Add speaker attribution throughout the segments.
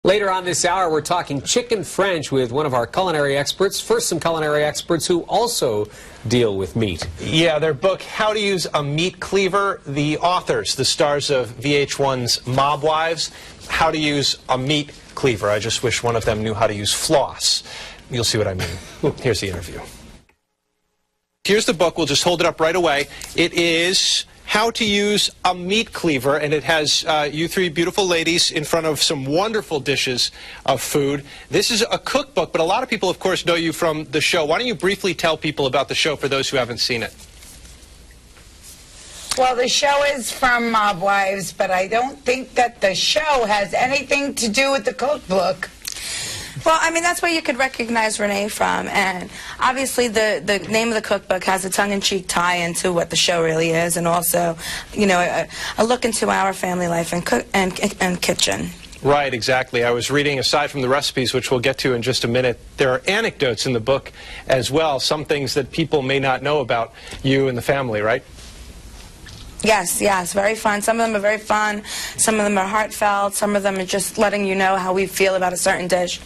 Speaker 1: Later on this hour, we're talking chicken French with one of our culinary experts. First, some culinary experts who also deal with meat.
Speaker 2: Yeah, their book, How to Use a Meat Cleaver, the authors, the stars of VH1's Mob Wives, How to Use a Meat Cleaver. I just wish one of them knew how to use floss. You'll see what I mean. Here's the interview. Here's the book. We'll just hold it up right away. It is How to Use a Meat Cleaver, and it has you three beautiful ladies in front of some wonderful dishes of food. This is a cookbook, but a lot of people, of course, know you from the show. Why don't you briefly tell people about the show for those who haven't seen it?
Speaker 3: Well, the show is from Mob Wives, but I don't think that the show has anything to do with the cookbook.
Speaker 4: Well, I mean, that's where you could recognize Renee from, and obviously the name of the cookbook has a tongue-in-cheek tie into what the show really is, and also, you know, a look into our family life and kitchen.
Speaker 2: Right, exactly. I was reading, aside from the recipes, which we'll get to in just a minute, there are anecdotes in the book as well, some things that people may not know about you and the family, right?
Speaker 4: Yes, yes, very fun. Some of them are very fun, some of them are heartfelt, some of them are just letting you know how we feel about a certain dish.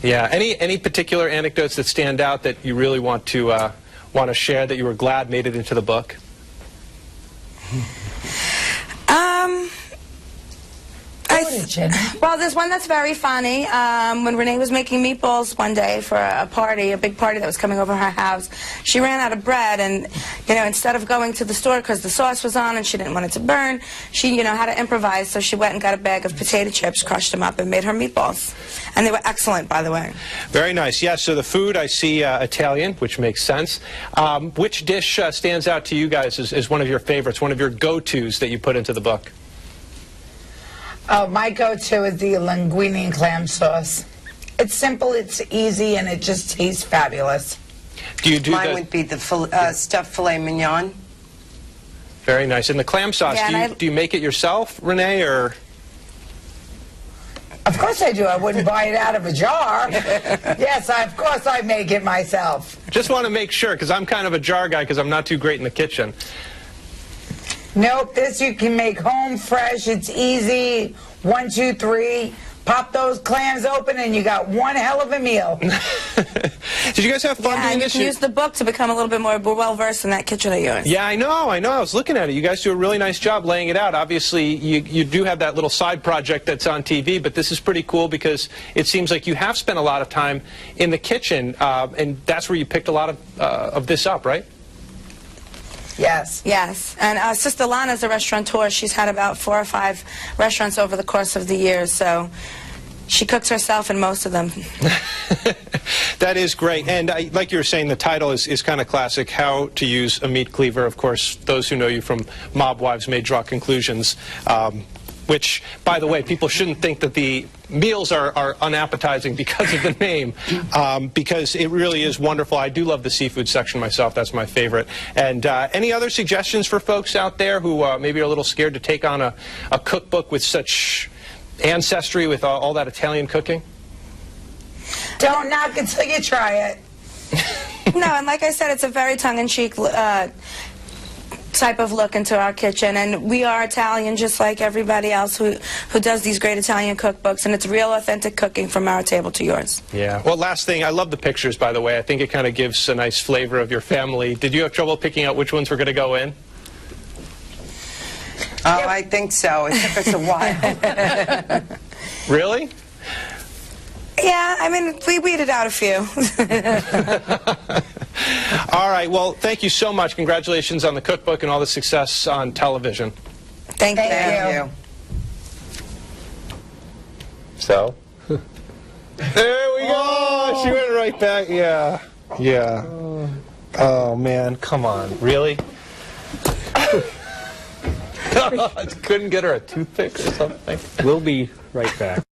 Speaker 2: Yeah, any particular anecdotes that stand out that you really want to share, that you were glad made it into the book?
Speaker 4: Well, there's one that's very funny. When Renee was making meatballs one day for a party, a big party that was coming over her house, she ran out of bread, and, you know, instead of going to the store because the sauce was on and she didn't want it to burn, she, you know, had to improvise, so she went and got a bag of potato chips, crushed them up, and made her meatballs. And they were excellent, by the way.
Speaker 2: Very nice. Yeah, so the food, I see Italian, which makes sense. Which dish stands out to you guys as one of your favorites, one of your go-tos that you put into the book?
Speaker 3: Oh, my go-to is the linguine and clam sauce. It's simple, it's easy, and it just tastes fabulous.
Speaker 2: Do you do
Speaker 5: Mine would be the stuffed filet mignon.
Speaker 2: Very nice. And the clam sauce,
Speaker 4: Yeah,
Speaker 2: do you make it yourself, Renee, or?
Speaker 3: Of course I do. I wouldn't buy it out of a jar. Yes, of course I make it myself.
Speaker 2: Just want to make sure, because I'm kind of a jar guy because I'm not too great in the kitchen.
Speaker 3: Nope, this you can make home fresh. It's easy. 1, 2, 3. Pop those clams open and you got one hell of a meal.
Speaker 2: Did you guys have fun doing
Speaker 4: and
Speaker 2: this?
Speaker 4: You can use the book to become a little bit more well-versed in that kitchen of yours.
Speaker 2: Yeah, I know. I was looking at it. You guys do a really nice job laying it out. Obviously, you do have that little side project that's on TV, but this is pretty cool because it seems like you have spent a lot of time in the kitchen, and that's where you picked a lot of this up, right?
Speaker 3: Yes.
Speaker 4: Yes. And Sister Lana's a restaurateur. She's had about 4 or 5 restaurants over the course of the years, so she cooks herself in most of them.
Speaker 2: That is great. And like you were saying, the title is kind of classic, How to Use a Meat Cleaver. Of course, those who know you from Mob Wives may draw conclusions, which, by the way, people shouldn't think that the meals are unappetizing because of the name, because it really is wonderful. I do love the seafood section myself. That's my favorite. And any other suggestions for folks out there who maybe are a little scared to take on a cookbook with such ancestry, with all that Italian cooking?
Speaker 3: Don't knock until you try it.
Speaker 4: No, and like I said, it's a very tongue-in-cheek type of look into our kitchen, and we are Italian just like everybody else who does these great Italian cookbooks, and it's real authentic cooking from our table to yours.
Speaker 2: Yeah. Well, last thing, I love the pictures, by the way. I think it kind of gives a nice flavor of your family. Did you have trouble picking out which ones were going to go in?
Speaker 5: Oh, I think so. It took us a while.
Speaker 2: Really?
Speaker 4: Yeah, I mean, we weeded out a few.
Speaker 2: All right. Well, thank you so much. Congratulations on the cookbook and all the success on television.
Speaker 4: Thank you.
Speaker 5: Thank you.
Speaker 2: So? There we go. She went right back. Yeah. Yeah. Oh, man. Come on. Really? Couldn't get her a toothpick or something?
Speaker 1: We'll be right back.